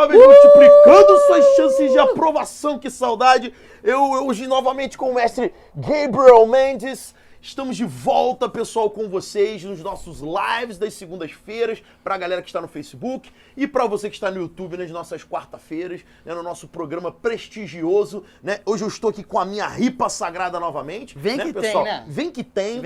uma vez multiplicando suas chances de aprovação, que saudade. Eu hoje novamente com o mestre Gabriel Mendes. Estamos de volta, pessoal, com vocês nos nossos lives das segundas-feiras, pra galera que está no Facebook e pra você que está no YouTube nas nossas quarta-feiras, né, no nosso programa prestigioso, né? Hoje eu estou aqui com a minha ripa sagrada novamente. Vem né, que pessoal? tem, né? Vem que tem,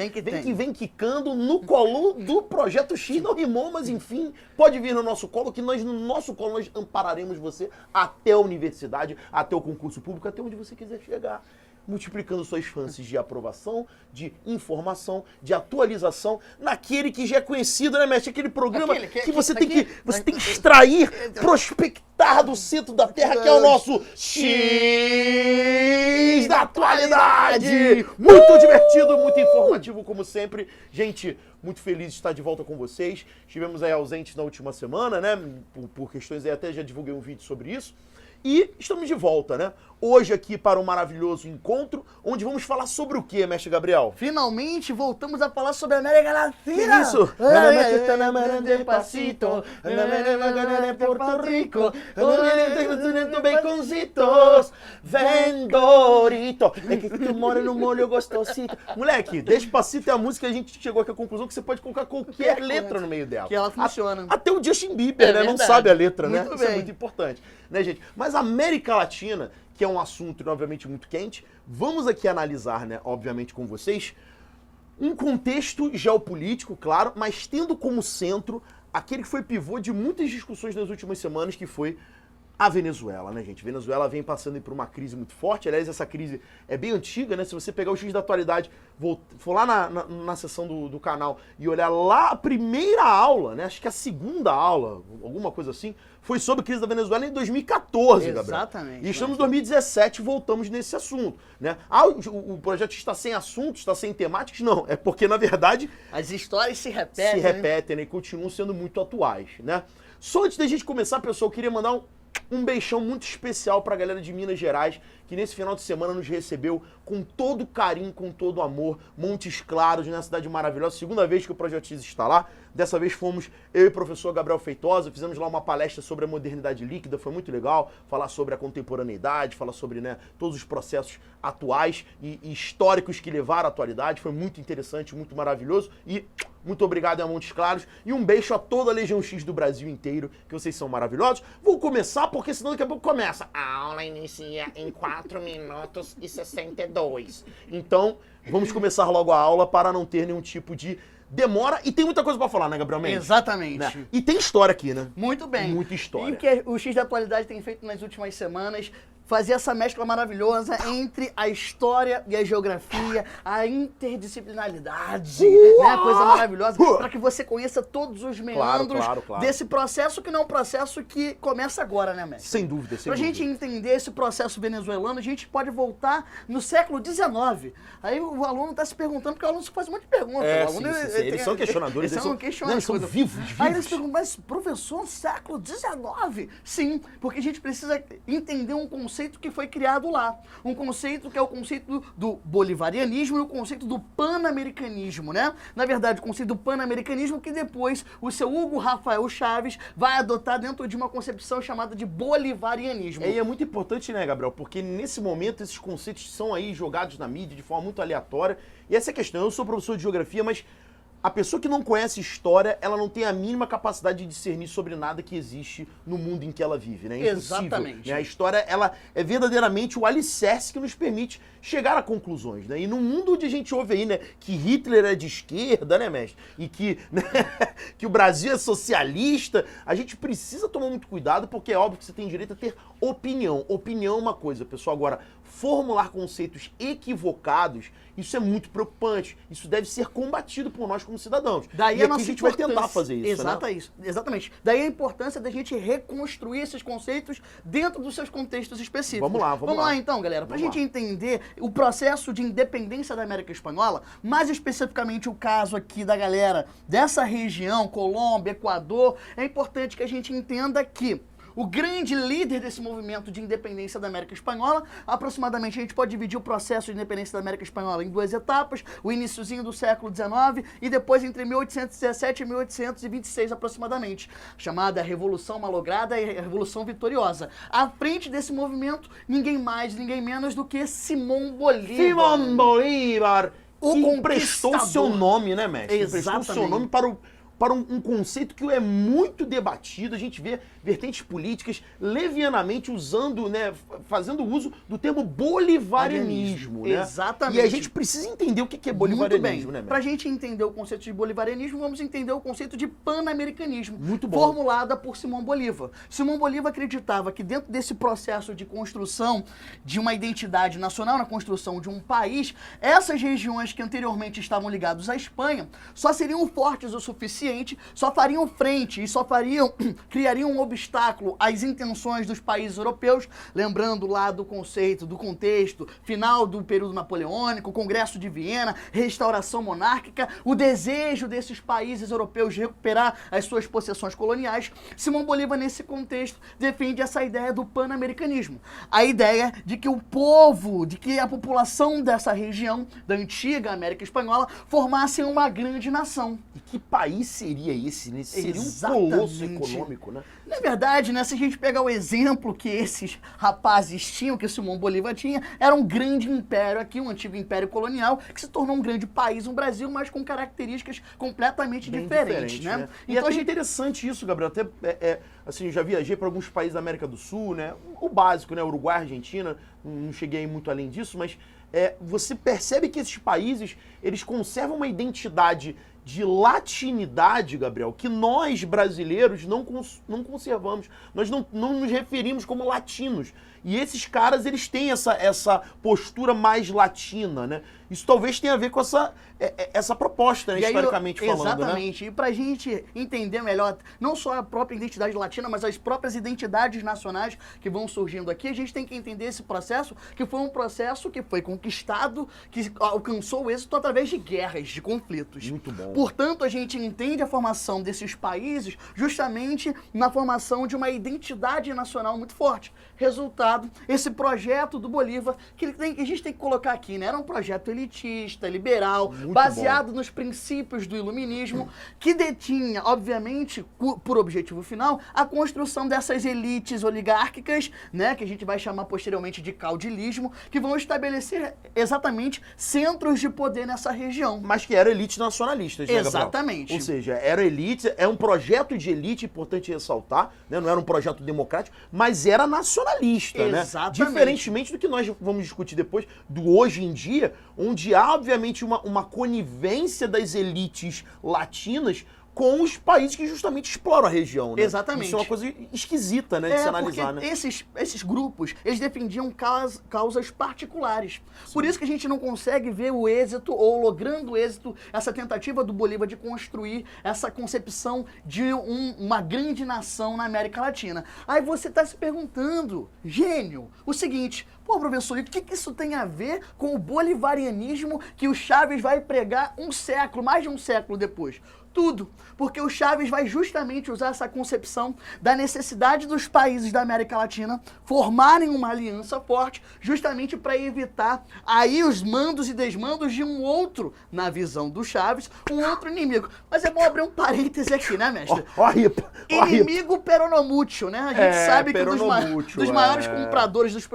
vem quicando no colo do Projeto X. Não rimou, mas enfim, pode vir no nosso colo, que nós, no nosso colo, nós ampararemos você até a universidade, até o concurso público, até onde você quiser chegar. Multiplicando suas chances de aprovação, de informação, de atualização, naquele que já é conhecido, né, mestre? Aquele programa que você tem que extrair, prospectar do centro da Terra, que é o nosso X da Atualidade! Muito divertido, muito informativo, como sempre. Gente, muito feliz de estar de volta com vocês. Estivemos aí ausentes na última semana, né? Por questões aí, até já divulguei um vídeo sobre isso. E estamos de volta, né? Hoje aqui para um maravilhoso encontro, onde vamos falar sobre o quê, mestre Gabriel? Finalmente voltamos a falar sobre a América Latina! Que isso? Porto Rico, baconzitos, vendorito, é que tu mora no molho gostosito. Moleque, Despacito é a música que a gente chegou aqui à conclusão que você pode colocar qualquer letra no meio dela. Que ela funciona. Até o Justin Bieber, né? Não sabe a letra, né? Muito Isso é bem. muito importante, né, gente? Mas a América Latina, que é um assunto, obviamente, muito quente, vamos aqui analisar, né, obviamente, com vocês, um contexto geopolítico, claro, mas tendo como centro aquele que foi pivô de muitas discussões nas últimas semanas, que foi a Venezuela, né, gente? Venezuela vem passando por uma crise muito forte. Aliás, essa crise é bem antiga, né? Se você pegar o X da Atualidade, for lá na seção do canal e olhar lá a primeira aula, né? Acho que a segunda aula, alguma coisa assim, foi sobre a crise da Venezuela em 2014, Gabriel. Exatamente. E estamos em 2017 e voltamos nesse assunto, né? Ah, o projeto está sem assuntos, está sem temáticas? Não, é porque, na verdade, As histórias se repetem. se repetem, né? E continuam sendo muito atuais, né? Só antes da gente começar, pessoal, eu queria mandar um beijão muito especial pra galera de Minas Gerais, que nesse final de semana nos recebeu com todo carinho, com todo amor. Montes Claros, né? Cidade maravilhosa. Segunda vez que o Projeto X está lá. Dessa vez fomos eu e o professor Gabriel Feitosa, fizemos lá uma palestra sobre a modernidade líquida, foi muito legal. Falar sobre a contemporaneidade, falar sobre, né, todos os processos atuais e históricos que levaram à atualidade. Foi muito interessante, muito maravilhoso. E muito obrigado a Montes Claros. E um beijo a toda a Legião X do Brasil inteiro, que vocês são maravilhosos. Vou começar, porque senão daqui a pouco começa. A aula inicia em 4 minutos e 62. Então, vamos começar logo a aula para não ter nenhum tipo de demora. E tem muita coisa pra falar, né, Gabriel Mendes? Exatamente. Né? E tem história aqui, né? Muito bem. Muita história. E o que o X da Atualidade tem feito nas últimas semanas, fazer essa mescla maravilhosa entre a história e a geografia, a interdisciplinaridade, né? Coisa maravilhosa, para que você conheça todos os meandros Claro. desse processo, que não é um processo que começa agora, né, mestre? Sem dúvida, sem Pra dúvida. gente entender esse processo venezuelano, a gente pode voltar no século XIX. Aí o aluno tá se perguntando, porque o aluno faz um monte de perguntas. É, O aluno, sim. Eles são questionadores. Eles são questionadores. Não, eles são vivos. Aí eles perguntam, mas professor, século XIX? Sim, porque a gente precisa entender um conceito que foi criado lá. Um conceito que é o conceito do bolivarianismo e o conceito do pan-americanismo, né? Na verdade, o conceito do pan-americanismo que depois o seu Hugo Rafael Chaves vai adotar dentro de uma concepção chamada de bolivarianismo. E é muito importante, né, Gabriel? Porque nesse momento esses conceitos são aí jogados na mídia de forma muito aleatória. E essa é a questão. Eu sou professor de geografia, mas a pessoa que não conhece história, ela não tem a mínima capacidade de discernir sobre nada que existe no mundo em que ela vive, né? É impossível, Exatamente. né? A história, ela é verdadeiramente o alicerce que nos permite chegar a conclusões, né? E num mundo onde a gente ouve aí, né, que Hitler é de esquerda, né, mestre? E que, né, que o Brasil é socialista, a gente precisa tomar muito cuidado, porque é óbvio que você tem direito a ter opinião. Opinião é uma coisa, pessoal. Agora, formular conceitos equivocados, isso é muito preocupante. Isso deve ser combatido por nós como cidadãos. Daí e aqui a gente vai tentar fazer isso, né? Exatamente. Daí a importância da gente reconstruir esses conceitos dentro dos seus contextos específicos. Vamos lá. Então, galera, pra Vamos gente entender o processo de independência da América Espanhola, mais especificamente o caso aqui da galera dessa região, Colômbia, Equador, é importante que a gente entenda que o grande líder desse movimento de independência da América Espanhola. Aproximadamente, a gente pode dividir o processo de independência da América Espanhola em duas etapas, o iniciozinho do século XIX e depois entre 1817 e 1826 aproximadamente, chamada Revolução Malograda e Revolução Vitoriosa. À frente desse movimento, ninguém mais, ninguém menos do que Simón Bolívar. Simón Bolívar, O que emprestou o seu conquistador. nome, né, mestre? Emprestou o seu Exatamente. nome para um conceito que é muito debatido. A gente vê vertentes políticas levianamente usando, né, fazendo uso do termo bolivarianismo, né? Exatamente. E a gente precisa entender o que é bolivarianismo, né, Pra mestre? gente entender o conceito de bolivarianismo, vamos entender o conceito de pan-americanismo. Muito bom. Formulada por Simón Bolívar. Simón Bolívar acreditava que dentro desse processo de construção de uma identidade nacional, na construção de um país, essas regiões que anteriormente estavam ligadas à Espanha só seriam fortes o suficiente, só fariam frente e criariam um obstáculo às intenções dos países europeus, lembrando lá do conceito, do contexto final do período napoleônico, Congresso de Viena, restauração monárquica, o desejo desses países europeus de recuperar as suas possessões coloniais. Simón Bolívar, nesse contexto, defende essa ideia do pan-americanismo. A ideia de que o povo, de que a população dessa região, da antiga América Espanhola, formassem uma grande nação. E que país seria esse, né? Seria um Exatamente. colosso econômico, né? Na verdade, né, se a gente pegar o exemplo que esses rapazes tinham, que o Simón Bolívar tinha, era um grande império aqui, um antigo império colonial, que se tornou um grande país, um Brasil, mas com características completamente Bem diferentes, né? E Então é a gente interessante isso, Gabriel. Até, assim, eu já viajei para alguns países da América do Sul, né? O básico, né? Uruguai, Argentina, não cheguei aí muito além disso, mas você percebe que esses países, eles conservam uma identidade de latinidade, Gabriel, que nós, brasileiros, não conservamos. Nós não nos referimos como latinos. E esses caras, eles têm essa postura mais latina, né? Isso talvez tenha a ver com essa proposta, né, E aí, historicamente falando, né? exatamente. E pra gente entender melhor, não só a própria identidade latina, mas as próprias identidades nacionais que vão surgindo aqui, a gente tem que entender esse processo, que foi um processo que foi conquistado, que alcançou o êxito através de guerras, de conflitos. Muito bom. Portanto, a gente entende a formação desses países justamente na formação de uma identidade nacional muito forte. Resultado, esse projeto do Bolívar, que a gente tem que colocar aqui, né? Era um projeto elitista, liberal, Muito baseado nos princípios do iluminismo, que detinha, obviamente, por objetivo final, a construção dessas elites oligárquicas, né, que a gente vai chamar posteriormente de caudilismo, que vão estabelecer exatamente centros de poder nessa região. Mas que eram elites nacionalistas, né, Gabriel? Exatamente. Ou seja, era elite, é um projeto de elite, importante ressaltar, né? Não era um projeto democrático, mas era nacionalista, né? Exatamente. Diferentemente do que nós vamos discutir depois, do hoje em dia, onde há, obviamente, uma conivência das elites latinas com os países que justamente exploram a região, né? Exatamente. Isso é uma coisa esquisita, né, de se analisar, porque né? esses grupos, eles defendiam causas particulares. Por isso que a gente não consegue ver o êxito, ou logrando o êxito, essa tentativa do Bolívar de construir essa concepção de uma grande nação na América Latina. Aí você está se perguntando, gênio, o seguinte: pô, professor, e o que isso tem a ver com o bolivarianismo que o Chávez vai pregar mais de um século depois? Tudo, porque o Chávez vai justamente usar essa concepção da necessidade dos países da América Latina formarem uma aliança forte, justamente para evitar aí os mandos e desmandos de um outro, na visão do Chávez, um outro inimigo. Mas é bom abrir um parêntese aqui, né, mestre? Ó a ripa. Inimigo peronomútil, né? A gente sabe que peronomútil, dos maiores compradores dos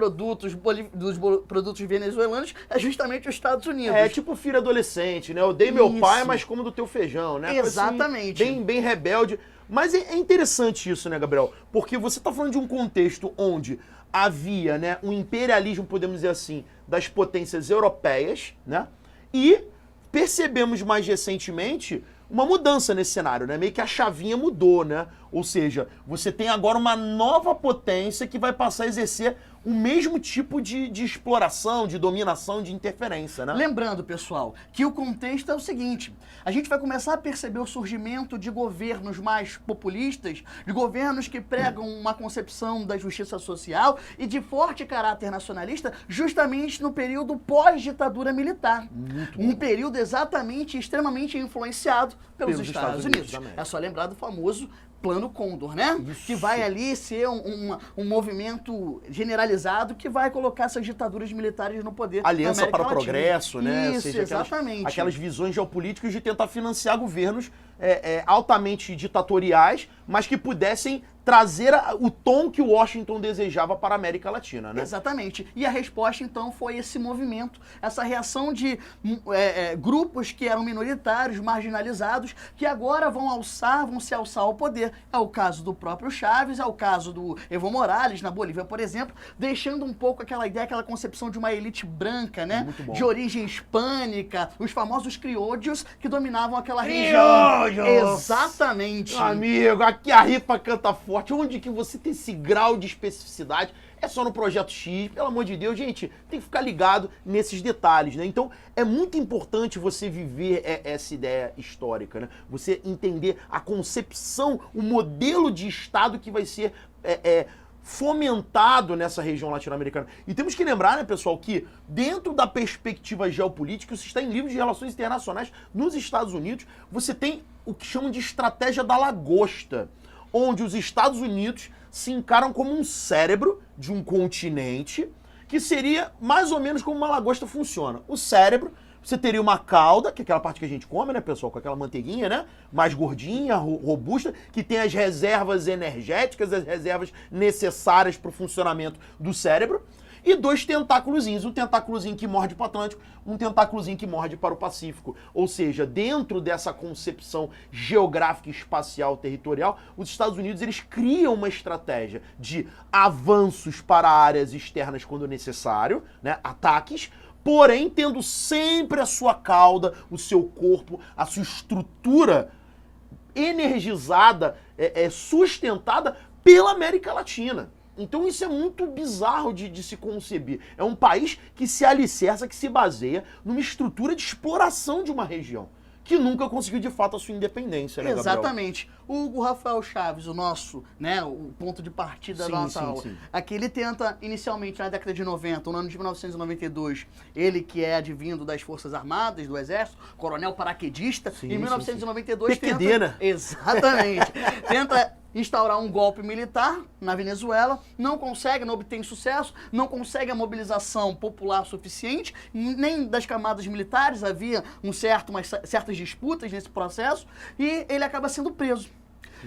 produtos venezuelanos é justamente os Estados Unidos. É tipo filho adolescente, né? Eu odeio meu pai, Isso. mas como do teu feijão, né? Coisa assim, Exatamente. bem rebelde. Mas é interessante isso, né, Gabriel? Porque você tá falando de um contexto onde havia, né, um imperialismo, podemos dizer assim, das potências europeias, né? E percebemos mais recentemente uma mudança nesse cenário, né? Meio que a chavinha mudou, né? Ou seja, você tem agora uma nova potência que vai passar a exercer o mesmo tipo de exploração, de dominação, de interferência, né? Lembrando, pessoal, que o contexto é o seguinte: a gente vai começar a perceber o surgimento de governos mais populistas, de governos que pregam uma concepção da justiça social e de forte caráter nacionalista, justamente no período pós-ditadura militar. Um período extremamente influenciado pelos Estados Unidos. também. É só lembrar do famoso Plano Condor, né? Isso. Que vai ali ser um movimento generalizado que vai colocar essas ditaduras militares no poder. Aliança para o Latina. Progresso, né? Isso, Ou seja, exatamente. aquelas visões geopolíticas de tentar financiar governos altamente ditatoriais, mas que pudessem trazer o tom que Washington desejava para a América Latina, né? Exatamente. E a resposta, então, foi esse movimento, essa reação de grupos que eram minoritários, marginalizados, que agora vão se alçar ao poder. É o caso do próprio Chávez, é o caso do Evo Morales, na Bolívia, por exemplo, deixando um pouco aquela ideia, aquela concepção de uma elite branca, né? Muito bom. De origem hispânica, os famosos criollos que dominavam aquela região. Exatamente. Amigo, aqui a rifa canta forte. Onde que você tem esse grau de especificidade? É só no Projeto X, pelo amor de Deus, gente, tem que ficar ligado nesses detalhes, né? Então, é muito importante você viver essa ideia histórica, né? Você entender a concepção, o modelo de Estado que vai ser fomentado nessa região latino-americana. E temos que lembrar, né, pessoal, que dentro da perspectiva geopolítica, isso está em livros de relações internacionais, nos Estados Unidos, você tem o que chamam de estratégia da lagosta, onde os Estados Unidos se encaram como um cérebro de um continente, que seria mais ou menos como uma lagosta funciona. O cérebro, você teria uma cauda, que é aquela parte que a gente come, né, pessoal, com aquela manteiguinha, né, mais gordinha, robusta, que tem as reservas energéticas, as reservas necessárias para o funcionamento do cérebro, e dois tentáculozinhos, um tentáculozinho que morde para o Atlântico, um tentáculozinho que morde para o Pacífico. Ou seja, dentro dessa concepção geográfica, espacial, territorial, os Estados Unidos eles criam uma estratégia de avanços para áreas externas quando necessário, né, ataques, porém tendo sempre a sua cauda, o seu corpo, a sua estrutura energizada, sustentada pela América Latina. Então isso é muito bizarro de se conceber. É um país que se alicerça, que se baseia numa estrutura de exploração de uma região, que nunca conseguiu de fato a sua independência, né, Gabriel? Exatamente. O Hugo Rafael Chaves, o nosso, né, o ponto de partida da nossa aula, aqui ele tenta, inicialmente na década de 90, no ano de 1992, ele que é advindo das Forças Armadas, do Exército, coronel paraquedista, em 1992 PQD, né? Exatamente. Tenta instaurar um golpe militar na Venezuela, não consegue, não obtém sucesso, não consegue a mobilização popular suficiente, nem das camadas militares, havia certas disputas nesse processo, e ele acaba sendo preso.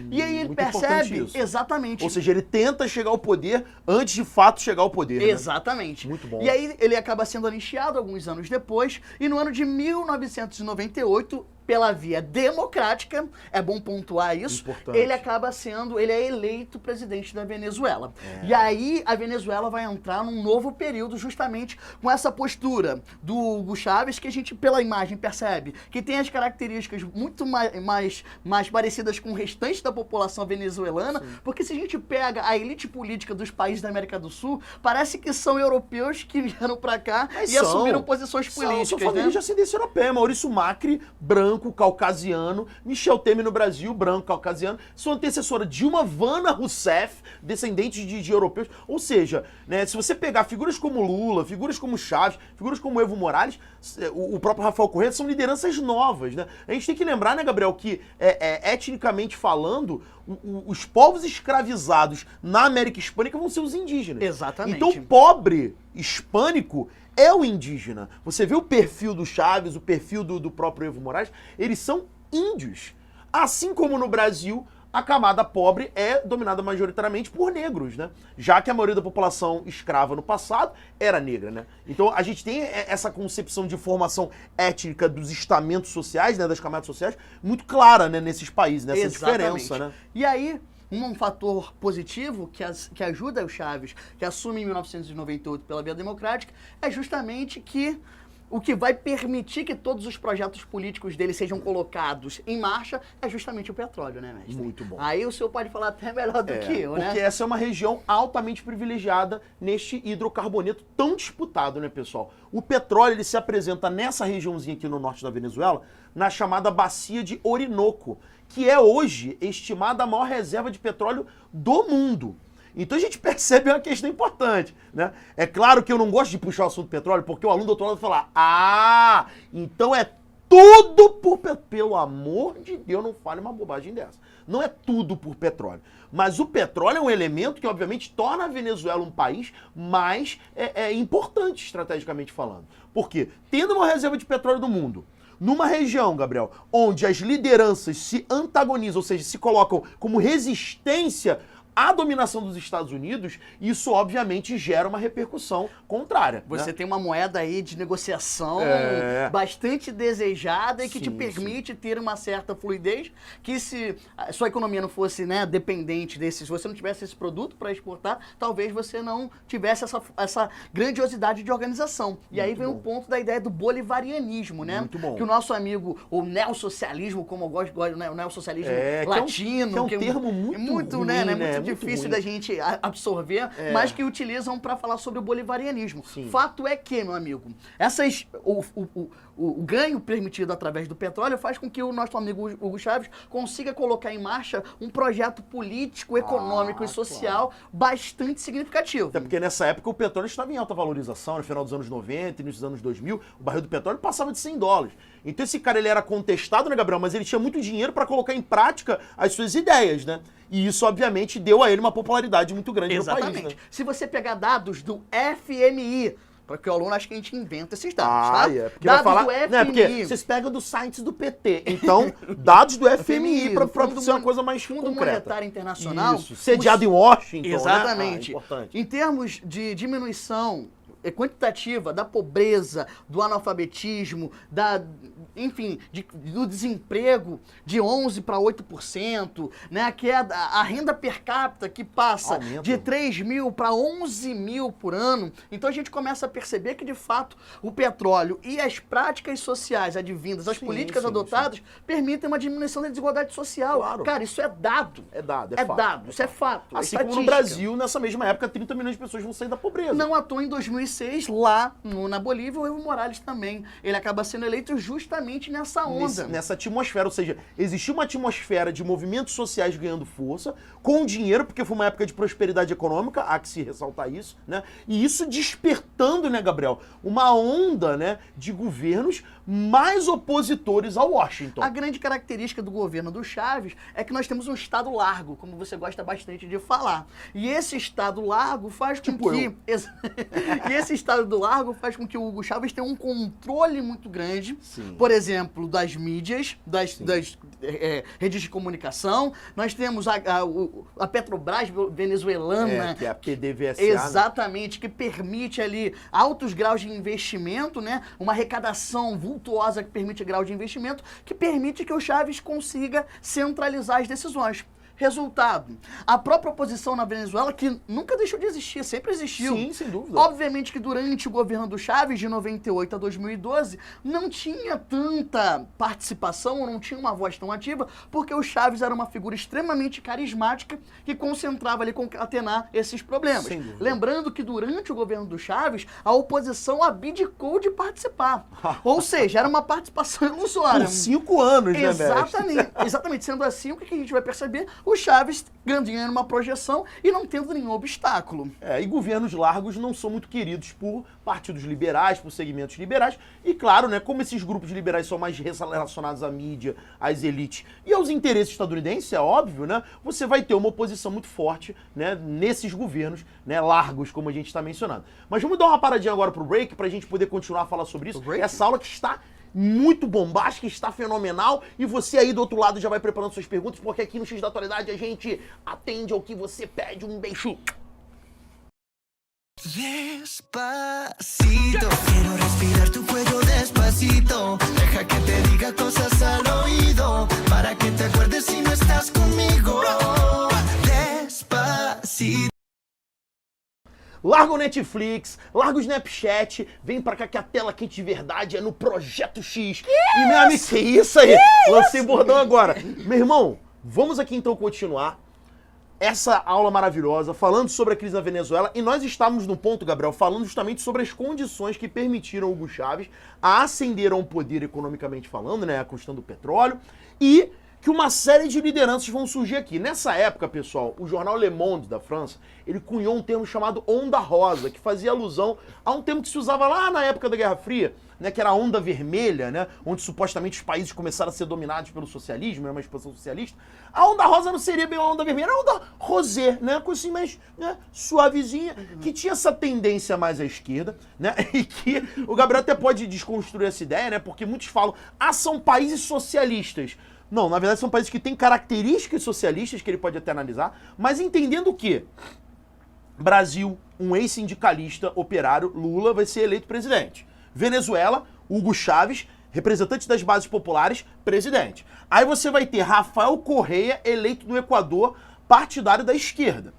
E aí ele percebe, exatamente. Ou seja, ele tenta chegar ao poder antes de fato chegar ao poder. Exatamente. Né? Muito bom. E aí ele acaba sendo anistiado alguns anos depois, e no ano de 1998, pela via democrática, é bom pontuar isso, importante, ele é eleito presidente da Venezuela. E aí a Venezuela vai entrar num novo período justamente com essa postura do Hugo Chávez, que a gente pela imagem percebe que tem as características muito mais parecidas com o restante da população venezuelana, porque se a gente pega a elite política dos países da América do Sul, parece que são europeus que vieram pra cá e assumiram posições políticas. Sua família de ascendência europeia, Maurício Macri, branco, caucasiano, Michel Temer no Brasil, branco, caucasiano, sua antecessora Dilma Vana Rousseff, descendente de europeus. Ou seja, né, se você pegar figuras como Lula, figuras como Chávez, figuras como Evo Morales, o próprio Rafael Correa, são lideranças novas, né? A gente tem que lembrar, né, Gabriel, que etnicamente falando, os povos escravizados na América Hispânica vão ser os indígenas. Exatamente. Então, pobre hispânico é o indígena. Você vê o perfil do Chávez, o perfil do próprio Evo Morales, eles são índios. Assim como no Brasil, a camada pobre é dominada majoritariamente por negros, né? Já que a maioria da população escrava no passado era negra, né? Então a gente tem essa concepção de formação étnica dos estamentos sociais, né, das camadas sociais, muito clara, né, nesses países, nessa diferença, né? E aí, um fator positivo que ajuda o Chávez, que assume em 1998 pela via democrática, é justamente que o que vai permitir que todos os projetos políticos dele sejam colocados em marcha é justamente o petróleo, né, mestre? Muito bom. Aí o senhor pode falar até melhor do que eu, né? Porque essa é uma região altamente privilegiada neste hidrocarboneto tão disputado, né, pessoal? O petróleo, ele se apresenta nessa regiãozinha aqui no norte da Venezuela, na chamada Bacia de Orinoco, que é hoje estimada a maior reserva de petróleo do mundo. Então a gente percebe uma questão importante, né? É claro que eu não gosto de puxar o assunto petróleo, porque o aluno do outro lado vai falar, então é tudo por petróleo. Pelo amor de Deus, não fale uma bobagem dessa. Não é tudo por petróleo. Mas o petróleo é um elemento que, obviamente, torna a Venezuela um país mais importante, estrategicamente falando. Por quê? Tendo uma reserva de petróleo do mundo, numa região, Gabriel, onde as lideranças se antagonizam, ou seja, se colocam como resistência à dominação dos Estados Unidos, isso obviamente gera uma repercussão contrária. Você né? tem uma moeda aí de negociação bastante desejada e que te permite ter uma certa fluidez, que se a sua economia não fosse, né, dependente desse, se você não tivesse esse produto para exportar, talvez você não tivesse essa grandiosidade de organização. E aí vem o ponto da ideia do bolivarianismo, né? Muito bom. Que o nosso amigo, o neossocialismo, como eu gosto, né, o neossocialismo latino, que é um termo muito ruim, né? Muito difícil ruim. da gente absorver, mas que utilizam para falar sobre o bolivarianismo. Sim. Fato é que, meu amigo, o ganho permitido através do petróleo faz com que o nosso amigo Hugo Chávez consiga colocar em marcha um projeto político, econômico e social bastante significativo. Até porque nessa época o petróleo estava em alta valorização, no final dos anos 90 e nos anos 2000, o barril do petróleo passava de $100. Então esse cara, ele era contestado, né, Gabriel? Mas ele tinha muito dinheiro para colocar em prática as suas ideias, né? E isso, obviamente, deu a ele uma popularidade muito grande no país, né? Se você pegar dados do FMI, porque o aluno acha que a gente inventa esses dados, tá? Porque dados vai falar, do FMI. né, porque vocês pegam dos sites do PT. Então, dados do FMI para ser uma coisa mais Fundo concreta. Monetário Internacional. Isso, sediado em Washington, exatamente. Né? Importante. Em termos de diminuição quantitativa da pobreza, do analfabetismo, enfim, do desemprego de 11% para 8%, né? Que é a renda per capita que passa de 3 mil para 11 mil por ano. Então a gente começa a perceber que, de fato, o petróleo e as práticas sociais advindas, as políticas adotadas, permitem uma diminuição da desigualdade social. Claro. Cara, isso é dado. É dado, é fato. dado, isso é fato. Assim como no Brasil, nessa mesma época, 30 milhões de pessoas vão sair da pobreza. Não à toa, em 2006, lá na Bolívia, o Evo Morales também. Ele acaba sendo eleito justamente nessa onda. Nessa atmosfera, ou seja, existiu uma atmosfera de movimentos sociais ganhando força, com dinheiro, porque foi uma época de prosperidade econômica, há que se ressaltar isso, né? E isso despertando, né, Gabriel, uma onda, né, de governos mais opositores ao Washington. A grande característica do governo do Chávez é que nós temos um Estado largo, como você gosta bastante de falar. E esse Estado largo faz com que... E esse Estado do largo faz com que o Hugo Chávez tenha um controle muito grande, por exemplo, das mídias, das redes de comunicação. Nós temos a Petrobras venezuelana, que é a PDVSA, exatamente, né? Que permite ali altos graus de investimento, né? Uma arrecadação vultuosa que permite grau de investimento, que permite que o Chávez consiga centralizar as decisões. Resultado, a própria oposição na Venezuela, que nunca deixou de existir, sempre existiu. Sim, sem dúvida. Obviamente que durante o governo do Chávez, de 98 a 2012, não tinha tanta participação, não tinha uma voz tão ativa, porque o Chávez era uma figura extremamente carismática que concentrava ali, concatenar esses problemas. Lembrando que durante o governo do Chávez, a oposição abdicou de participar. Ou seja, era uma participação ilusória. Por 5 anos, né, exatamente, exatamente. Sendo assim, o que a gente vai perceber? O Chávez ganhando uma projeção e não tendo nenhum obstáculo. E governos largos não são muito queridos por partidos liberais, por segmentos liberais. E claro, né, como esses grupos liberais são mais relacionados à mídia, às elites e aos interesses estadunidenses, é óbvio, né? Você vai ter uma oposição muito forte, né, nesses governos, né, largos, como a gente está mencionando. Mas vamos dar uma paradinha agora pro break pra gente poder continuar a falar sobre isso. Essa aula que está muito bombástica, está fenomenal, e você aí do outro lado já vai preparando suas perguntas, porque aqui no X da Atualidade a gente atende ao que você pede. Um beijo! Despacito, quiero respirar tu cuello despacito, deja que te diga cosas al oído, para que te acuerdes si no estás conmigo. Despacito. Larga o Netflix, larga o Snapchat, vem pra cá que a tela quente de verdade é no Projeto X. E meu amigo, que isso aí? Lancei bordão agora. Meu irmão, vamos aqui então continuar essa aula maravilhosa, falando sobre a crise na Venezuela, e nós estávamos no ponto, Gabriel, falando justamente sobre as condições que permitiram Hugo Chávez a ascender a um poder economicamente falando, né, a questão do petróleo, e que uma série de lideranças vão surgir aqui. Nessa época, pessoal, o jornal Le Monde da França, ele cunhou um termo chamado Onda Rosa, que fazia alusão a um termo que se usava lá na época da Guerra Fria, né, que era a onda vermelha, né, onde supostamente os países começaram a ser dominados pelo socialismo, uma expansão socialista. A onda rosa não seria bem a onda vermelha, era a onda rosé, né, coisa assim mais, né, suavezinha, que tinha essa tendência mais à esquerda, né, e que o Gabriel até pode desconstruir essa ideia, né, porque muitos falam, são países socialistas. Não, na verdade são países que têm características socialistas que ele pode até analisar, mas entendendo que Brasil, um ex-sindicalista operário, Lula, vai ser eleito presidente. Venezuela, Hugo Chávez, representante das bases populares, presidente. Aí você vai ter Rafael Correa, eleito no Equador, partidário da esquerda.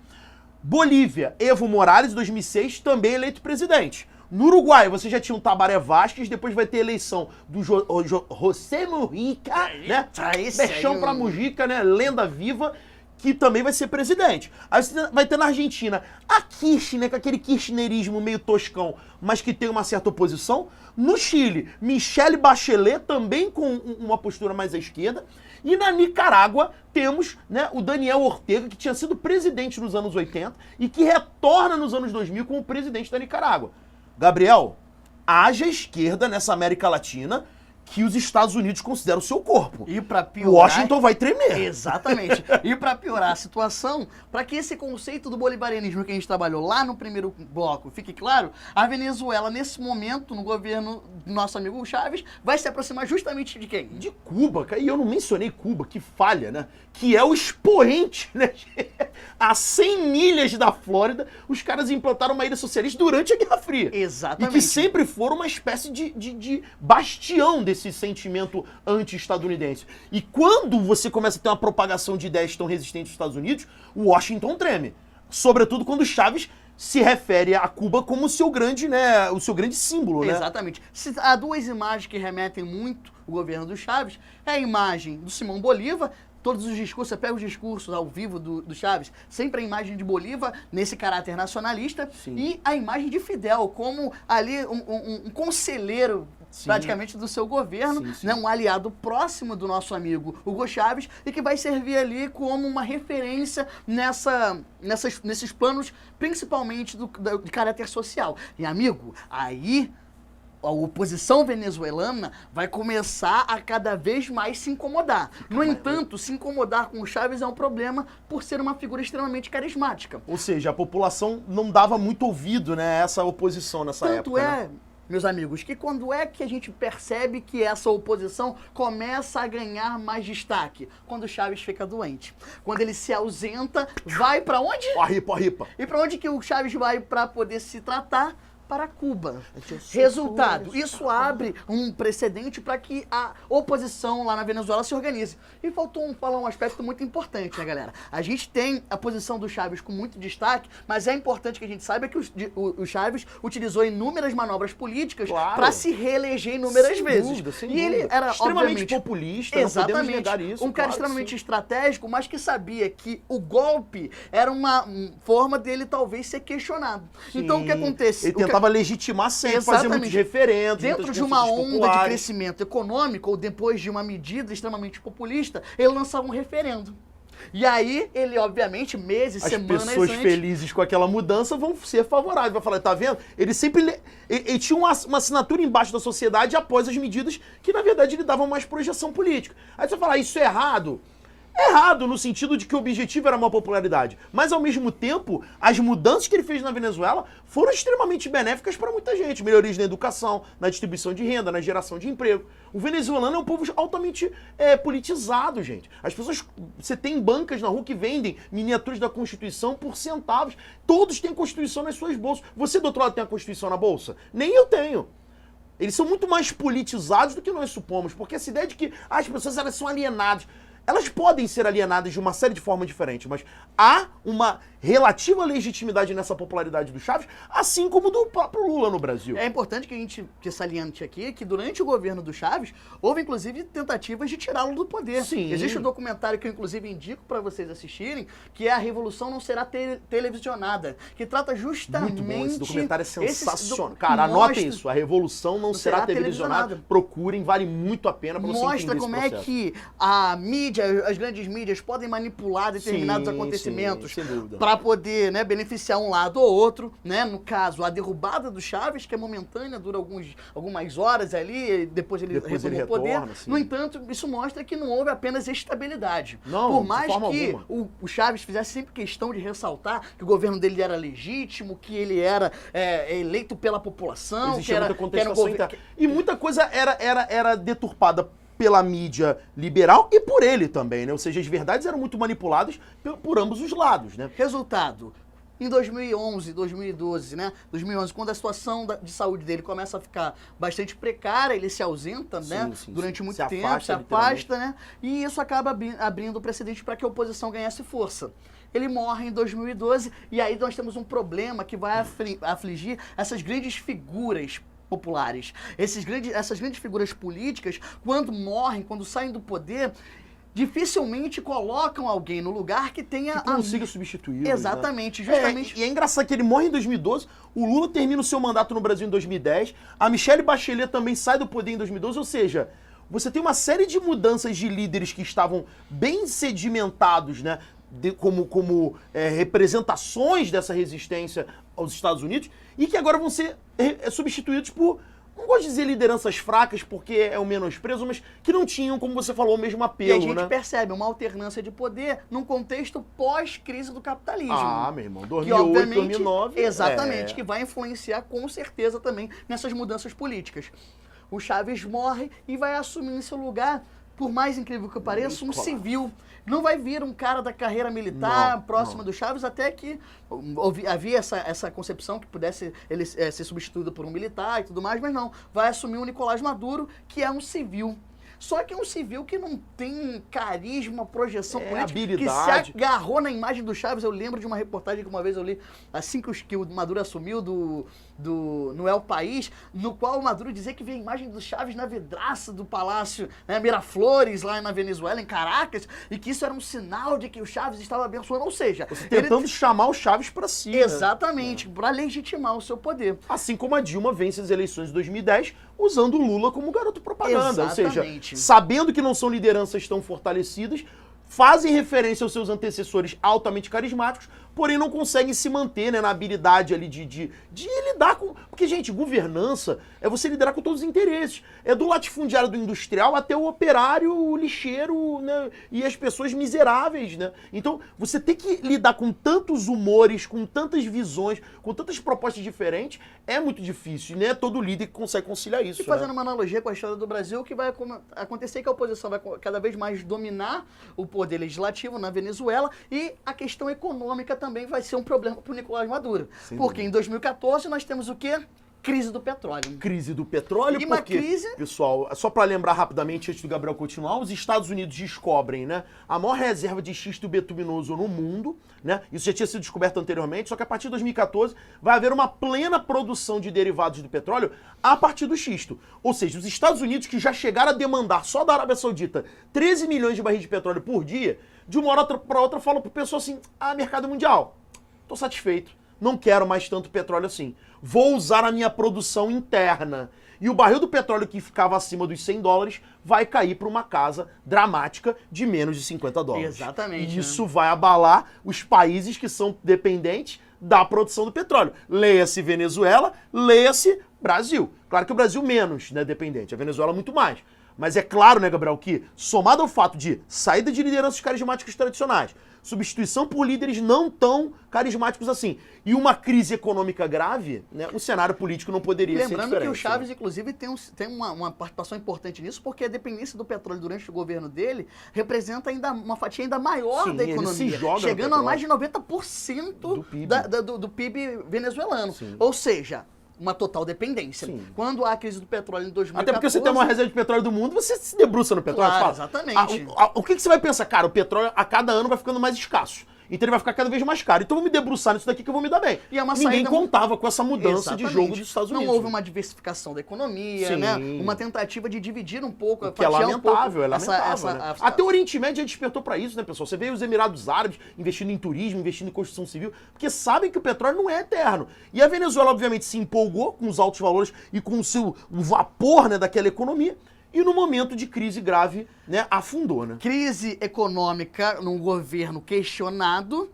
Bolívia, Evo Morales, 2006, também eleito presidente. No Uruguai, você já tinha o Tabaré Vázquez, depois vai ter a eleição do José Mujica, né? Beijão pra Mujica, né? Lenda viva, que também vai ser presidente. Aí você vai ter na Argentina a Kirchner, com aquele kirchnerismo meio toscão, mas que tem uma certa oposição. No Chile, Michelle Bachelet, também com uma postura mais à esquerda. E na Nicarágua, temos, né, o Daniel Ortega, que tinha sido presidente nos anos 80 e que retorna nos anos 2000 como presidente da Nicarágua. Gabriel, haja esquerda nessa América Latina que os Estados Unidos consideram o seu corpo. E para piorar... Washington vai tremer. Exatamente. E para piorar a situação, para que esse conceito do bolivarianismo que a gente trabalhou lá no primeiro bloco fique claro, a Venezuela, nesse momento, no governo do nosso amigo Chávez, vai se aproximar justamente de quem? De Cuba, e eu não mencionei Cuba, que falha, né? Que é o expoente, né? A 100 milhas da Flórida, os caras implantaram uma ilha socialista durante a Guerra Fria. Exatamente. E que sempre foram uma espécie de bastião desse sentimento anti-estadunidense. E quando você começa a ter uma propagação de ideias tão resistentes nos Estados Unidos, o Washington treme. Sobretudo quando Chávez se refere a Cuba como o seu grande, né, o seu grande símbolo, né? Exatamente. Há duas imagens que remetem muito o governo do Chávez. É a imagem do Simão Bolívar. Todos os discursos, você pega os discursos ao vivo do Chávez, sempre a imagem de Bolívar, nesse caráter nacionalista, Sim. E a imagem de Fidel, como ali um conselheiro, Sim. praticamente, do seu governo, Sim, sim. né, um aliado próximo do nosso amigo Hugo Chávez, e que vai servir ali como uma referência nesses planos, principalmente de caráter social. E, amigo, aí a oposição venezuelana vai começar a cada vez mais se incomodar. No entanto, se incomodar com o Chávez é um problema por ser uma figura extremamente carismática. Ou seja, a população não dava muito ouvido, né, a essa oposição nessa época. Tanto é, né? meus amigos, que quando é que a gente percebe que essa oposição começa a ganhar mais destaque? Quando o Chávez fica doente. Quando ele se ausenta, vai pra onde? Ó, ripa. E pra onde que o Chávez vai pra poder se tratar? Para Cuba. Resultado, isso abre um precedente para que a oposição lá na Venezuela se organize. E faltou falar um aspecto muito importante, né, galera? A gente tem a posição do Chávez com muito destaque, mas é importante que a gente saiba que o Chávez utilizou inúmeras manobras políticas para se reeleger inúmeras vezes. Sem e dúvida. ele era extremamente populista, exatamente, não podemos negar isso. um cara extremamente estratégico, mas que sabia que o golpe era uma forma dele talvez ser questionado. Sim. Então o que acontece? Ele tentava legitimar sempre, fazer muitos referendos. Dentro de uma onda de crescimento econômico, ou depois de uma medida extremamente populista, ele lançava um referendo. E aí, ele, obviamente, meses, semanas antes... As pessoas felizes com aquela mudança vão ser favoráveis. Vai falar, tá vendo? Ele sempre... Ele tinha uma assinatura embaixo da sociedade após as medidas que, na verdade, lhe davam mais projeção política. Aí você vai falar, isso é errado? Errado no sentido de que o objetivo era uma popularidade. Mas, ao mesmo tempo, as mudanças que ele fez na Venezuela foram extremamente benéficas para muita gente. Melhorias na educação, na distribuição de renda, na geração de emprego. O venezuelano é um povo altamente politizado, gente. As pessoas... Você tem bancas na rua que vendem miniaturas da Constituição por centavos. Todos têm Constituição nas suas bolsas. Você, do outro lado, tem a Constituição na bolsa? Nem eu tenho. Eles são muito mais politizados do que nós supomos. Porque essa ideia de que as pessoas elas são alienadas... Elas podem ser alienadas de uma série de formas diferentes, mas há uma relativa legitimidade nessa popularidade do Chávez, assim como do próprio Lula no Brasil. É importante que a gente saliente aqui que durante o governo do Chaves, houve inclusive tentativas de tirá-lo do poder. Sim. Existe um documentário que eu inclusive indico para vocês assistirem, que é A Revolução Não Será Televisionada, que trata justamente... Muito bom, esse documentário é sensacional. Cara, anotem isso, A Revolução Não Será Televisionada. Procurem, vale muito a pena para você entender esse processo. Mostra como é que a mídia, as grandes mídias podem manipular determinados acontecimentos para para poder, né, beneficiar um lado ou outro, né? No caso, a derrubada do Chávez, que é momentânea, dura algumas horas ali, depois ele retorna ao poder. Sim. No entanto, isso mostra que não houve apenas estabilidade. Não, por de mais forma que alguma. o Chávez fizesse sempre questão de ressaltar que o governo dele era legítimo, que ele era eleito pela população, Existia muita que era um contestação governo... interna. E muita coisa era deturpada pela mídia liberal e por ele também, né? Ou seja, as verdades eram muito manipuladas por ambos os lados, né? Resultado, em 2011, 2012, né? 2011, quando a situação de saúde dele começa a ficar bastante precária, ele se ausenta, né? Durante muito tempo, se afasta, né? E isso acaba abrindo o precedente para que a oposição ganhasse força. Ele morre em 2012 e aí nós temos um problema que vai afligir essas grandes figuras populares. Essas grandes figuras políticas, quando morrem, quando saem do poder, dificilmente colocam alguém no lugar que tenha... Que consiga substituir. Exatamente, né? justamente. E é engraçado que ele morre em 2012, o Lula termina o seu mandato no Brasil em 2010, a Michelle Bachelet também sai do poder em 2012, ou seja, você tem uma série de mudanças de líderes que estavam bem sedimentados, né? Como representações dessa resistência aos Estados Unidos e que agora vão ser substituídos por, não gosto de dizer lideranças fracas porque é o menosprezo, mas que não tinham, como você falou, o mesmo apelo, e a gente né? percebe uma alternância de poder num contexto pós-crise do capitalismo. Ah, meu irmão, 2008, que, obviamente, 2009... Exatamente, que vai influenciar com certeza também nessas mudanças políticas. O Chávez morre e vai assumir em seu lugar, por mais incrível que pareça, um civil. Não vai vir um cara da carreira militar próxima do Chávez, até que havia essa concepção que pudesse ele ser substituído por um militar e tudo mais, mas não. Vai assumir o Nicolás Maduro, que é um civil. Só que é um civil que não tem carisma, projeção política, habilidade. que se agarrou na imagem do Chávez. Eu lembro de uma reportagem que uma vez eu li, assim que o Maduro assumiu no El País, no qual o Maduro dizia que via a imagem do Chávez na vidraça do Palácio, né, Miraflores, lá na Venezuela, em Caracas, e que isso era um sinal de que o Chávez estava abençoando. Ou seja, tentando chamar o Chávez para si. Exatamente, para legitimar o seu poder. Assim como a Dilma vence as eleições de 2010 usando o Lula como garoto propaganda. Exatamente. Ou seja, sabendo que não são lideranças tão fortalecidas, fazem referência aos seus antecessores altamente carismáticos, porém não conseguem se manter, né, na habilidade ali de lidar com... Porque, gente, governança é você liderar com todos os interesses. É do latifundiário do industrial até o operário, o lixeiro, né, e as pessoas miseráveis, né? Então, você tem que lidar com tantos humores, com tantas visões, com tantas propostas diferentes, é muito difícil. E não é todo líder que consegue conciliar isso, E fazendo uma analogia com a história do Brasil, o que vai acontecer é que a oposição vai cada vez mais dominar o poder legislativo na Venezuela e a questão econômica também vai ser um problema para o Nicolás Maduro. Porque em 2014 nós temos o quê? Crise do petróleo. Crise do petróleo, E porque, uma crise... pessoal, só para lembrar rapidamente, antes do Gabriel continuar, os Estados Unidos descobrem, né, a maior reserva de xisto bituminoso no mundo, né, isso já tinha sido descoberto anteriormente, só que a partir de 2014 vai haver uma plena produção de derivados do petróleo a partir do xisto. Ou seja, os Estados Unidos, que já chegaram a demandar só da Arábia Saudita 13 milhões de barris de petróleo por dia, de uma hora para outra falam para o pessoal assim, mercado mundial, tô satisfeito. Não quero mais tanto petróleo assim. Vou usar a minha produção interna. E o barril do petróleo que ficava acima dos $100 vai cair para uma casa dramática de menos de $50. Exatamente. E isso vai abalar os países que são dependentes da produção do petróleo. Leia-se Venezuela, leia-se Brasil. Claro que o Brasil menos, né, dependente. A Venezuela muito mais. Mas é claro, né, Gabriel, que somado ao fato de saída de lideranças carismáticas tradicionais, substituição por líderes não tão carismáticos assim, e uma crise econômica grave, né, o cenário político não poderia ser diferente. Lembrando que o Chávez, inclusive, tem uma participação importante nisso, porque a dependência do petróleo durante o governo dele representa ainda uma fatia ainda maior da economia, ele se joga chegando a mais de 90% do PIB, do PIB venezuelano. Sim. Ou seja, uma total dependência. Sim. Quando há a crise do petróleo em 2014... Até porque você tem uma reserva de petróleo do mundo, você se debruça no petróleo. Claro, fala, exatamente. O que você vai pensar? Cara, o petróleo a cada ano vai ficando mais escasso. Então ele vai ficar cada vez mais caro. Então eu vou me debruçar nisso daqui que eu vou me dar bem. E é uma Ninguém saída contava com essa mudança Exatamente. de jogo dos Estados Unidos. Não houve uma diversificação da economia, Sim. né? Uma tentativa de dividir um pouco, Que é lamentável, é essa, lamentável. Né? Até o Oriente Médio já despertou para isso, né, pessoal? Você vê os Emirados Árabes investindo em turismo, investindo em construção civil, porque sabem que o petróleo não é eterno. E a Venezuela, obviamente, se empolgou com os altos valores e com o vapor, né, daquela economia. E no momento de crise grave, né, afundou, né? Crise econômica num governo questionado,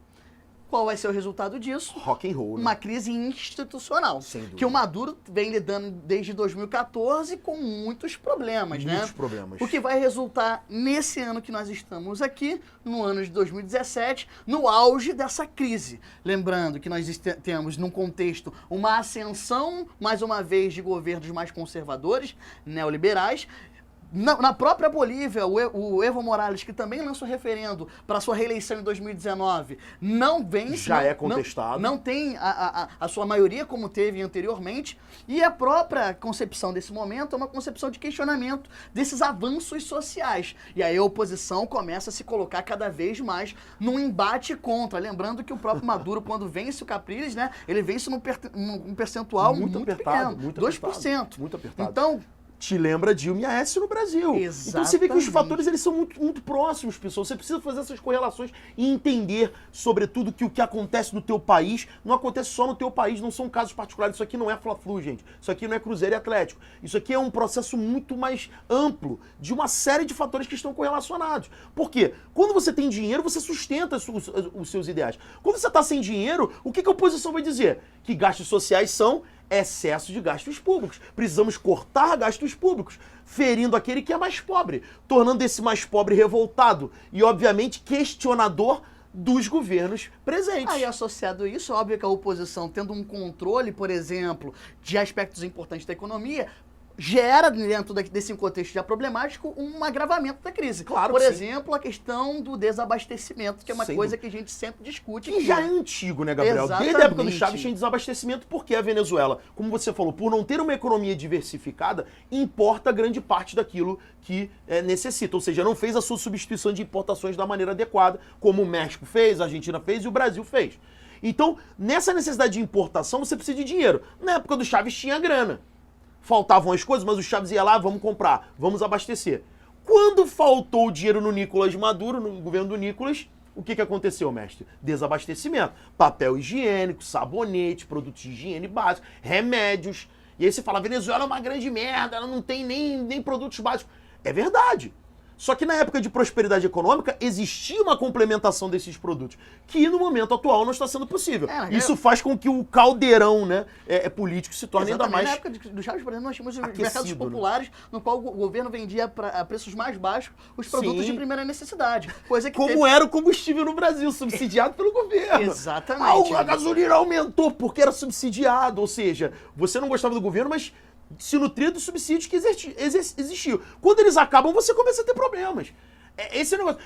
Qual vai ser o resultado disso? Rock and roll, né? Uma crise institucional. Sem dúvida. Que o Maduro vem lidando desde 2014 com muitos problemas, né? Muitos problemas. O que vai resultar nesse ano que nós estamos aqui, no ano de 2017, no auge dessa crise. Lembrando que nós temos, num contexto, uma ascensão, mais uma vez, de governos mais conservadores, neoliberais. Na própria Bolívia, o Evo Morales, que também lançou referendo para sua reeleição em 2019, não vence. Já é contestado. Não tem a sua maioria como teve anteriormente. E a própria concepção desse momento é uma concepção de questionamento desses avanços sociais. E aí a oposição começa a se colocar cada vez mais num embate contra. Lembrando que o próprio Maduro, quando vence o Capriles, né, ele vence num percentual muito apertado, pequeno, muito 2%. apertado, muito apertado. Então, te lembra Dilma e Aécio no Brasil. Exatamente. Então você vê que os fatores eles são muito, muito próximos, pessoal. Você precisa fazer essas correlações e entender, sobretudo, que o que acontece no teu país não acontece só no teu país, não são casos particulares. Isso aqui não é Fla-Flu, gente. Isso aqui não é Cruzeiro e Atlético. Isso aqui é um processo muito mais amplo de uma série de fatores que estão correlacionados. Por quê? Quando você tem dinheiro, você sustenta os seus ideais. Quando você está sem dinheiro, o que a oposição vai dizer? Que gastos sociais são excesso de gastos públicos. Precisamos cortar gastos públicos, ferindo aquele que é mais pobre, tornando esse mais pobre revoltado e, obviamente, questionador dos governos presentes. Aí, associado a isso, óbvio que a oposição, tendo um controle, por exemplo, de aspectos importantes da economia, gera, dentro desse contexto já problemático, um agravamento da crise. Claro Por que sim. exemplo, a questão do desabastecimento, que é uma Sem coisa dúvida. que a gente sempre discute. Que já é antigo, né, Gabriel? Desde a época do Exatamente. Chaves tinha desabastecimento, porque a Venezuela, como você falou, por não ter uma economia diversificada, importa grande parte daquilo que necessita. Ou seja, não fez a sua substituição de importações da maneira adequada, como o México fez, a Argentina fez e o Brasil fez. Então, nessa necessidade de importação, você precisa de dinheiro. Na época do Chaves tinha grana. Faltavam as coisas, mas o Chaves ia lá, vamos comprar, vamos abastecer. Quando faltou o dinheiro no Nicolás Maduro, no governo do Nicolás, o que aconteceu, mestre? Desabastecimento. Papel higiênico, sabonete, produtos de higiene básicos, remédios. E aí você fala, a Venezuela é uma grande merda, ela não tem nem produtos básicos. É verdade. Só que na época de prosperidade econômica, existia uma complementação desses produtos, que no momento atual não está sendo possível. Isso faz com que o caldeirão, né, político se torne ainda mais Na época do Chaves, por exemplo, nós tínhamos os aquecido, mercados populares, no qual o governo vendia a preços mais baixos os produtos Sim. de primeira necessidade. Coisa que Como era o combustível no Brasil, subsidiado pelo governo. Exatamente. A gasolina aumentou porque era subsidiado, ou seja, você não gostava do governo, mas se nutria dos subsídios que existiam. Quando eles acabam, você começa a ter problemas. Esse negócio,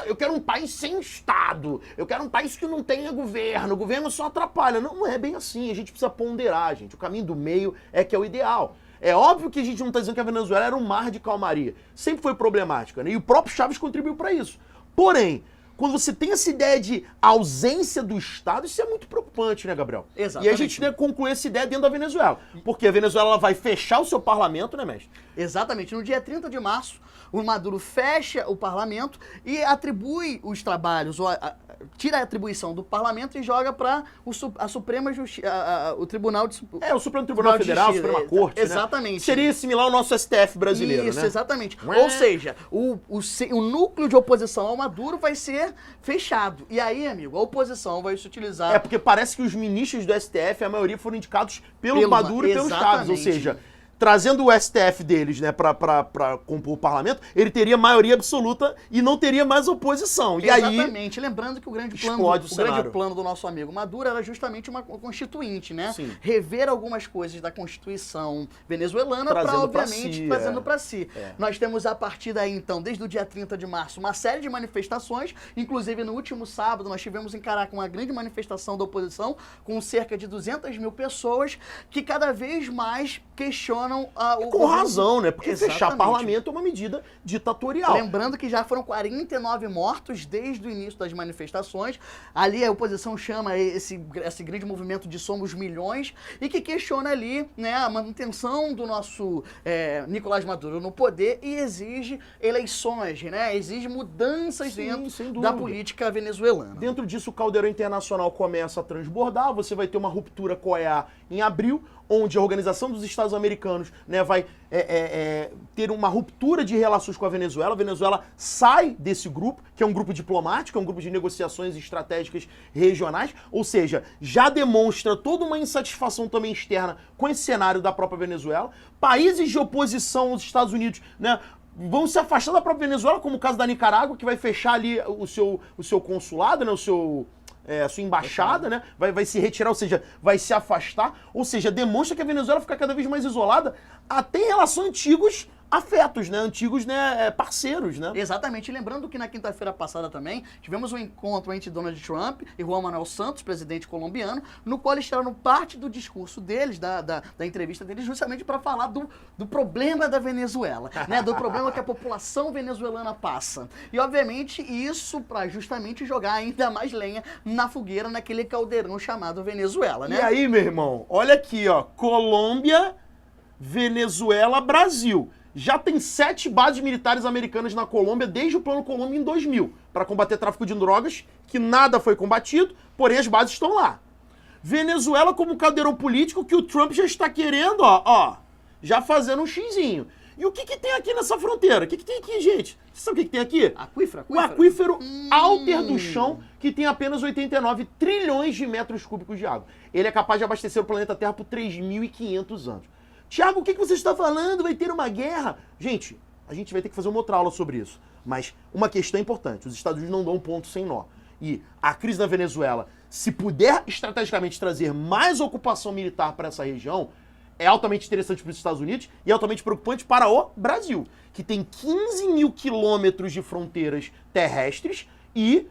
eu quero um país sem Estado, eu quero um país que não tenha governo, o governo só atrapalha. Não é bem assim, a gente precisa ponderar, gente. O caminho do meio é que é o ideal. É óbvio que a gente não está dizendo que a Venezuela era um mar de calmaria. Sempre foi problemática, né? E o próprio Chaves contribuiu para isso. Porém, quando você tem essa ideia de ausência do Estado, isso é muito preocupante, né, Gabriel? Exatamente. E a gente, né, conclui essa ideia dentro da Venezuela. Porque a Venezuela ela vai fechar o seu parlamento, né, mestre? Exatamente. No dia 30 de março, o Maduro fecha o parlamento e atribui os trabalhos, tira a atribuição do parlamento e joga para a Suprema Justiça, o Tribunal de... O Supremo Tribunal Federal, a Justiça, Suprema Corte, exatamente. Né? Seria similar ao nosso STF brasileiro, Isso, né? exatamente. Ou seja, o núcleo de oposição ao Maduro vai ser fechado. E aí, amigo, a oposição vai se utilizar... Porque parece que os ministros do STF, a maioria foram indicados pelo Maduro e pelos Chaves. Ou seja, trazendo o STF deles, né, pra compor o parlamento, ele teria maioria absoluta e não teria mais oposição. E Exatamente. Lembrando que o grande cenário. plano do nosso amigo Maduro era justamente uma constituinte, né? Sim. Rever algumas coisas da Constituição venezuelana para, obviamente, trazendo para si. Nós temos a partir daí, então, desde o dia 30 de março, uma série de manifestações, inclusive no último sábado nós tivemos em Caracas uma grande manifestação da oposição com cerca de 200 mil pessoas que cada vez mais questionam com razão, né? Porque Exatamente. fechar parlamento é uma medida ditatorial. Lembrando que já foram 49 mortos desde o início das manifestações. Ali a oposição chama esse grande movimento de Somos Milhões e que questiona ali, né, a manutenção do nosso Nicolás Maduro no poder e exige eleições, né? Exige mudanças dentro da política venezuelana. Dentro disso, o caldeirão internacional começa a transbordar, você vai ter uma ruptura com a EA em abril, onde a Organização dos Estados Americanos, né, vai ter uma ruptura de relações com a Venezuela. A Venezuela sai desse grupo, que é um grupo diplomático, é um grupo de negociações estratégicas regionais, ou seja, já demonstra toda uma insatisfação também externa com esse cenário da própria Venezuela. Países de oposição aos Estados Unidos, né, vão se afastar da própria Venezuela, como o caso da Nicarágua, que vai fechar ali o seu consulado, né, a sua embaixada, né? Vai se retirar, ou seja, vai se afastar. Ou seja, demonstra que a Venezuela fica cada vez mais isolada, até em relação a antigos afetos, né? Antigos, né, parceiros, né? Exatamente. Lembrando que na quinta-feira passada também tivemos um encontro entre Donald Trump e Juan Manuel Santos, presidente colombiano, no qual eles tiraram parte do discurso deles, da entrevista deles, justamente para falar do problema da Venezuela, né? Do problema que a população venezuelana passa. E, obviamente, isso para justamente jogar ainda mais lenha na fogueira, naquele caldeirão chamado Venezuela, né? E aí, meu irmão, olha aqui, ó, Colômbia, Venezuela, Brasil. Já tem 7 bases militares americanas na Colômbia desde o Plano Colômbia em 2000, para combater tráfico de drogas, que nada foi combatido, porém as bases estão lá. Venezuela como caldeirão político que o Trump já está querendo, já fazendo um xizinho. E o que tem aqui nessa fronteira? O que tem aqui, gente? Você sabe o que tem aqui? Aquífero? O aquífero Alter do Chão, que tem apenas 89 trilhões de metros cúbicos de água. Ele é capaz de abastecer o planeta Terra por 3.500 anos. Tiago, o que você está falando? Vai ter uma guerra? Gente, a gente vai ter que fazer uma outra aula sobre isso. Mas uma questão é importante, os Estados Unidos não dão um ponto sem nó. E a crise da Venezuela, se puder estrategicamente trazer mais ocupação militar para essa região, é altamente interessante para os Estados Unidos e altamente preocupante para o Brasil, que tem 15 mil quilômetros de fronteiras terrestres e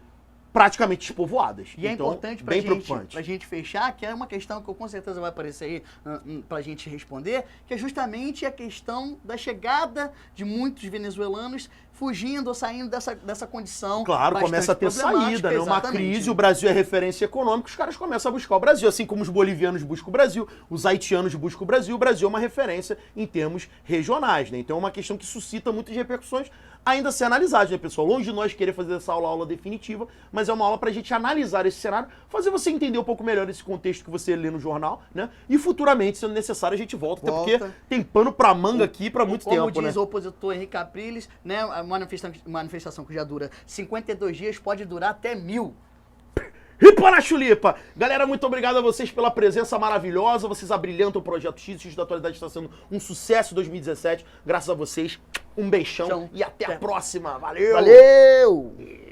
praticamente despovoadas. E é então, importante bem preocupante. pra gente fechar, que é uma questão que com certeza vai aparecer aí pra gente responder, que é justamente a questão da chegada de muitos venezuelanos fugindo ou saindo dessa condição. Claro, começa a ter saída, né? Uma crise, o Brasil é referência econômica, os caras começam a buscar o Brasil, assim como os bolivianos buscam o Brasil, os haitianos buscam o Brasil é uma referência em termos regionais, né? Então é uma questão que suscita muitas repercussões ainda a ser analisadas, né, pessoal? Longe de nós querer fazer essa aula definitiva, mas é uma aula pra gente analisar esse cenário, fazer você entender um pouco melhor esse contexto que você lê no jornal, né? E futuramente, sendo necessário, a gente volta. Até porque tem pano pra manga aqui pra muito tempo, né? Como diz o opositor Henrique Capriles, né? A manifestação que já dura 52 dias pode durar até 1000. Ripa na chulipa! Galera, muito obrigado a vocês pela presença maravilhosa. Vocês abrilhantam o Projeto X. O X da Atualidade está sendo um sucesso em 2017. Graças a vocês, um beijão e até a próxima. Valeu! Valeu!